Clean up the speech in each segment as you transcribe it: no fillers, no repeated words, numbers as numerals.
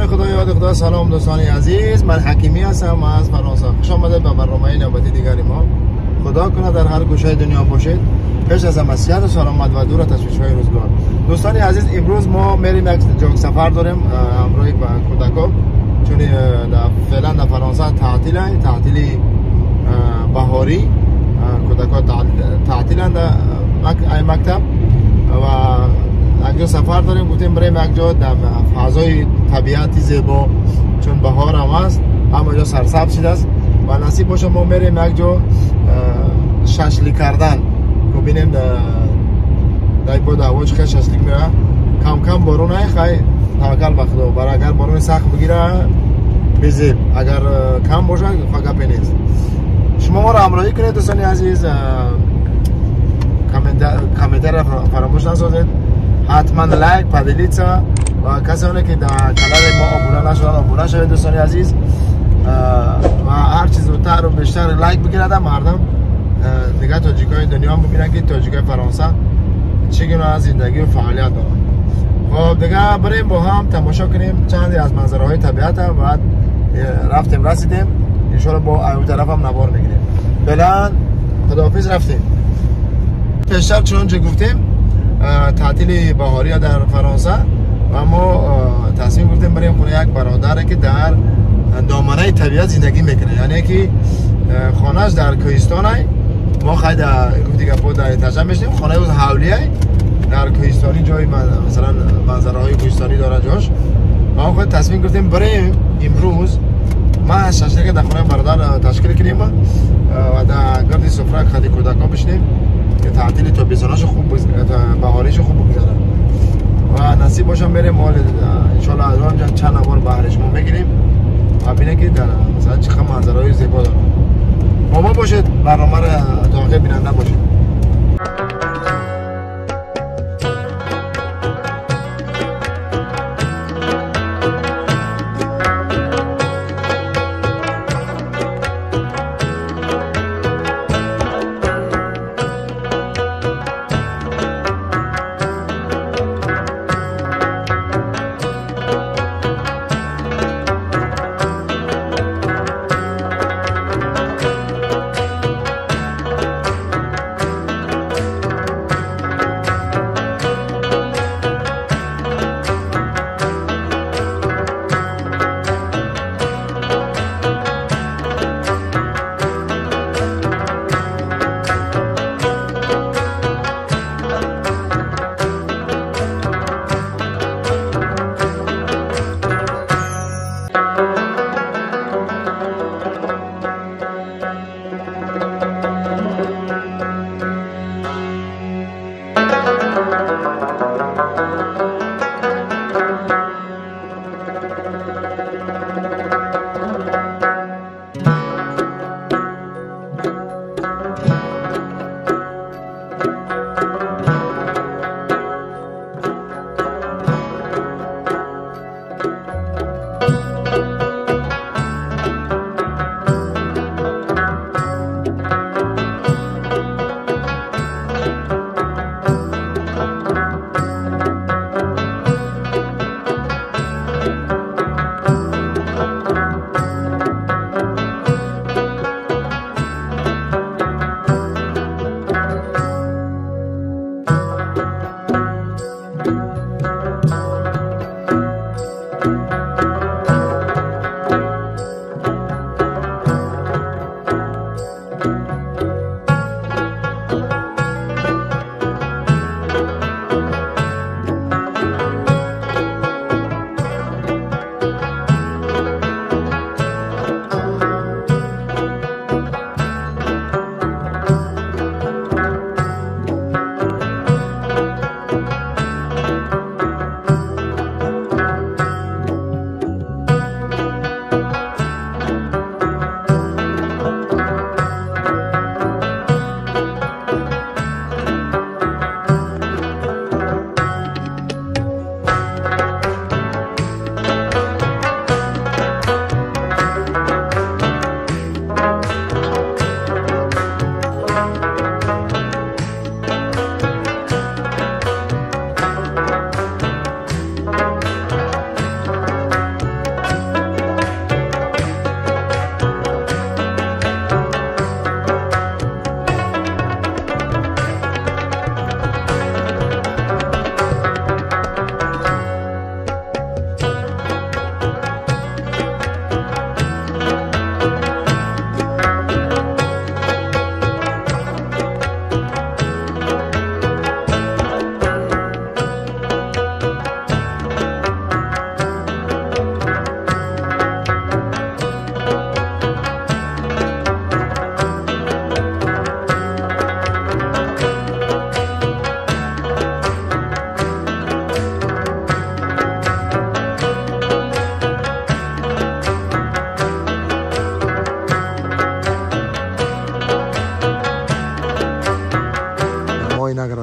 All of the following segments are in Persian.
خدا یاد خدا. سلام دوستان عزیز، من حکیمی هستم از فرانسه. خوش آمدید به برنامه نوبتی دیگری ما. خدا کنه در هر گوشه دنیا باشید. پیش از همه صحت و سلامت و دور تشویش‌های روزگار. دوستان عزیز، امروز ما میریم یک جای سفر داریم همراه با کودکان، چون فعلا در فرانسه تعطیل بهاری، کودکان تعطیلند در مکتب و یک جا سفر داریم. گفتیم بریم یک جا در فضای طبیعتی زیبا، چون بهار هم است، همه جا سرسبز شده است و نصیب باشه ما میریم یک جا ششلیک کردن که ببینیم در بود هواش خیلی ششلیک میره. کم کم بارون های خیلی توکل به خدا، برای اگر بارون سخت بگیره بزیب، اگر کم باشه فقط نیست. شما ما را همراهی کنید دوستان عزیز، کامنتر فراموش نسازید، حتما لایک پدیلیت و کسانی که در کانال ما آبونه نشدن آبونه شوید دوستان عزیز و هر چیز زودتر و بیشتر لایک بگیرد مردم دیگه تاجیکای دنیا هم ببینن که تاجیکای فرانسه چگونه زندگی و فعالیت دارن. خب دیگه بریم با هم تماشا کنیم چندی از منظرهای طبیعت و بعد رفتیم رسیدیم ان شاء الله با اون طرف هم نوار میگیریم. فعلا خداحافظ. رفتیم پیشتر چنانچه گفتیم تعطیل بهاری در فرانسه و ما تصمیم گرفتیم بریم خونه یک برادر که در دامنه طبیعت زندگی میکنه، یعنی که خانهش در کوهستان است. ما خیلی گفتی که پا در تجربه میشیم، خانه از حولیه در کوهستانی، جای مثلا منظره های کوهستانی داره جاش. ما خود تصمیم گرفتیم بریم امروز ما ششلیک در خونه برادر تشکیل کنیم و در گرد سفره خیلی کودکان بشینیم که تعطیل تابستانش خوب بهاریش خوب بگذره و نصیب باشم بریم مال ان شاء الله از اونجا چند نوار بهارش ما میگیریم و ببینیم که در مثلا چه منظرهای زیبا داره. با ما باشید، برنامه را تا آخر بیننده باشید.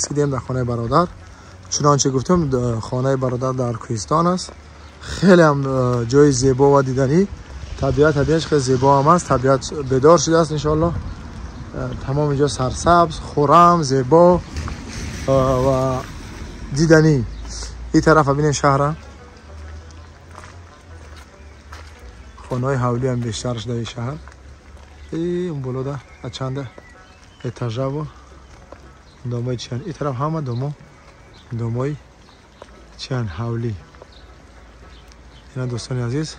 رسیدیم در خانه برادر. چنانچه گفتم خانه برادر در کوهستان است. خیلی هم جای زیبا و دیدنی، طبیعتش خیلی زیبا هم است. طبیعت بیدار شده است ان شاء الله. تمام اینجا سرسبز، خرم، زیبا و دیدنی. این طرف ببینید شهر، خانه‌های حولی هم بیشترش در این شهر. این بالا ده چند اتاژه و دامای چند. این طرف همه دامای چند حولی. اینا دوستان عزیز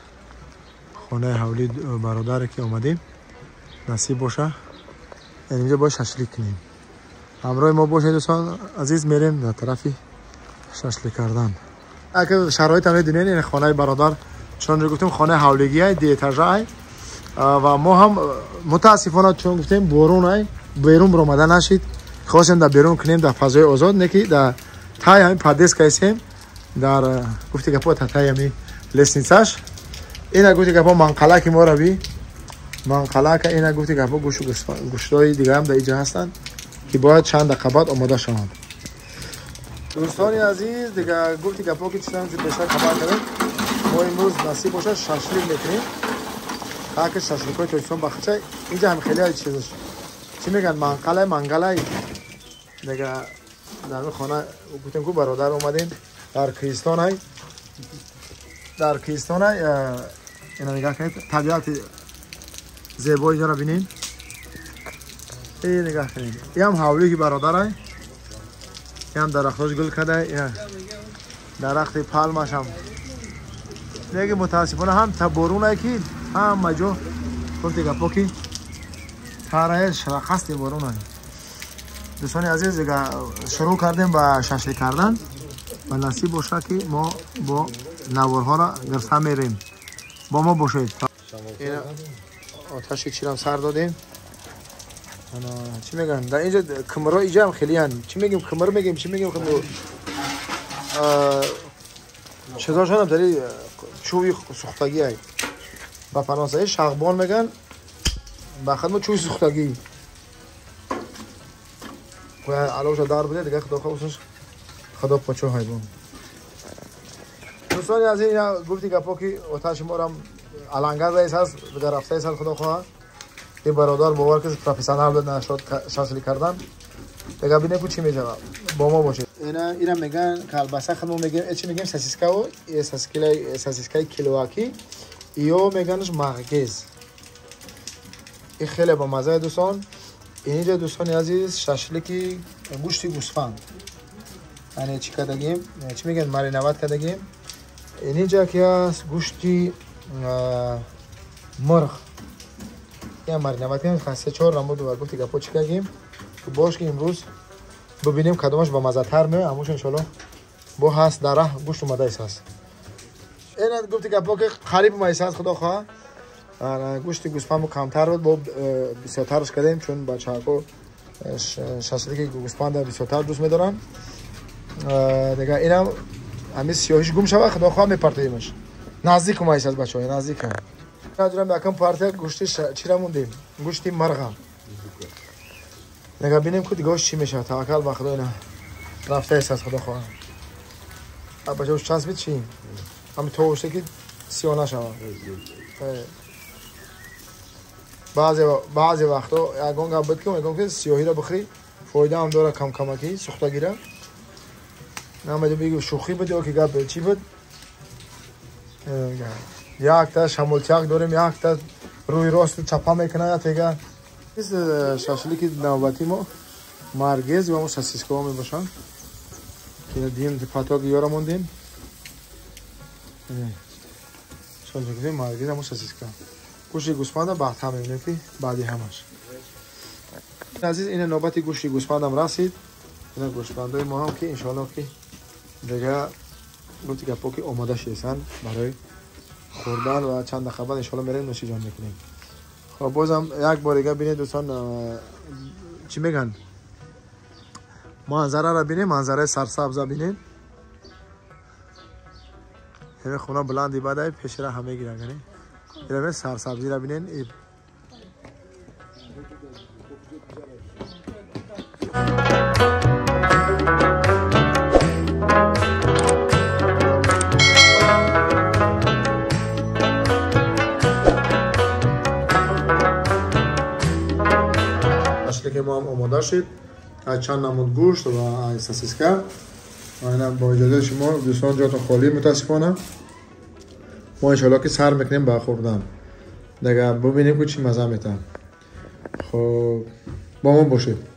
خانه حولی برادر که اومدیم، نصیب باشه اینجا باش ششلیک کنیم. همراه ما باشه دوستان عزیز، میریم در طرفی ششلیک کردن. اگه شرایط هم دونین این خانه برادر چون گفتیم خانه حولیگیه دی اتاژه و ما هم متاسفانه چون گفتیم بارون بیرون برآمده نشید، خواستیم در بیرون کنیم در فضای آزاد، نه که در تای همین پردیس کایسیم در گفتی که پا تای همین لسنیساش. اینا گفتی که پا منقله که ما رو بی منقله که اینا گفتی که پا گوشتای دیگه هم در اینجا هستن که باید چند دقیقه بعد آماده شوند. دوستان عزیز دیگه گفتی که پا که چند بیشتر خبر کنیم ما امروز نصیب باشه ششلیک میکنیم. که ششلیک های تویستان بخچه اینجا هم خیلی های چیزش چی میگن منقله دیگه در خانه گفتیم که برادر اومدیم در کوهستان های اینا نگاه کنید طبیعت زیبا اینجا رو بینیم. این نگاه کنید این هم حولی که برادر های، این هم درختاش گل کرده، این درخت پالمش هم دیگه متاسفانه هم تبارون های که هم مجو گفتی گپا که تاره شرخست بارون های. دوستان عزیز دیگه شروع کردیم با ششلیک کردن و نصیب باشه که ما با نوارها را گرفته میریم. با ما باشید. این آتش چیرم سر دادیم. چی میگن در اینجا کمرها اینجا هم خیلی هن. چی میگیم کمر میگیم چی میگیم کمر چیزاشون هم داری چوبی سوختگی های با فرانسه شغبان میگن با خدمه چوبی سوختگی و علاوش دار بوده دیگه خدا خواسش خدا پچو های بون. دوستانی از این گفتی که پاکی آتش ما هم علنگر رئیس هست در رفته سال خدا خواه این برادر باور که پروفسیونال بود نشد ششلیک کردن دیگه ببینیم که چی میشه با ما باشه. اینا میگن کلبسه خودمون میگیم چی میگیم ساسیسکا و ساسیسکای کیلواکی یا میگنش مرگز. این خیلی با مزه دوستان. اینجا دوستان عزیز ششلیکی گوشت گوسفند یعنی چی کردگیم چی میگن مارینوات کردگیم. اینجا که است گوشتی مرغ یا مارینوات کردیم خاصه 4 رمو دو گفتی گپو چی کردیم که باش که امروز ببینیم کدومش با مزه تر میه هموش ان شاء الله با هست در راه گوشت اومده است. اینا گفتی گپو که خریب ما است خدا خواه گوشت گوسفند کمتر بود با بسیارترش کردیم چون بچه‌ها ششلیک گوسفند بسیارتر دوست می‌دارن دیگه. اینا همین سیاهیش گم شود خدا خواه میپرتیمش نزدیک ما است بچه‌ها نزدیک ندارم یکم پارت گوشتش چی را موندیم گوشتی مرغ دیگه ببینیم که دیگه چی میشه. توکل به خدا. اینا رفته است خدا خواه بچه‌ها چسبید چی همین توشه که سیاه نشود. بعضی وقتا یکون گفت که میگم که سیاهی را بخری فایده هم داره کم کمکی سوختگی را نمیده بگو شوخی بده که گپ چی بود. یک تا شمولچاک داریم یک تا روی راست چپا میکنه یا تیگه این ششلیک نوبتی ما مرگز و ما ساسیسکا می باشن که دیم پاتاق یارا موندیم چون که مرگز هم ساسیسکا گوشت گوسفند بعد هم میبینیم که بعدی همش عزیز این نوبت گوشت گوسفند هم رسید. این گوسفندای ما هم که ان شاء الله که دیگه گفتی که پاکی آماده شدن برای خوردن و چند دقیقه بعد ان شاء الله میریم نوش جان میکنیم. خب بازم یک بار دیگه ببینید دوستان چی میگن منظره را ببینید منظره سرسبز را ببینید. همه خونه بلندی بعد پیش را همه گیرن کنید اینا سرسبزی را ببینید. شکل ما هم آماده شد از چند نمود گوشت و این ساسیسکا و اینا با اجازه شما دوستان جاتون خالی متاسفانه ما انشالله که سر میکنیم به خوردن دیگه ببینیم که چی مزه میتن خب با ما باشید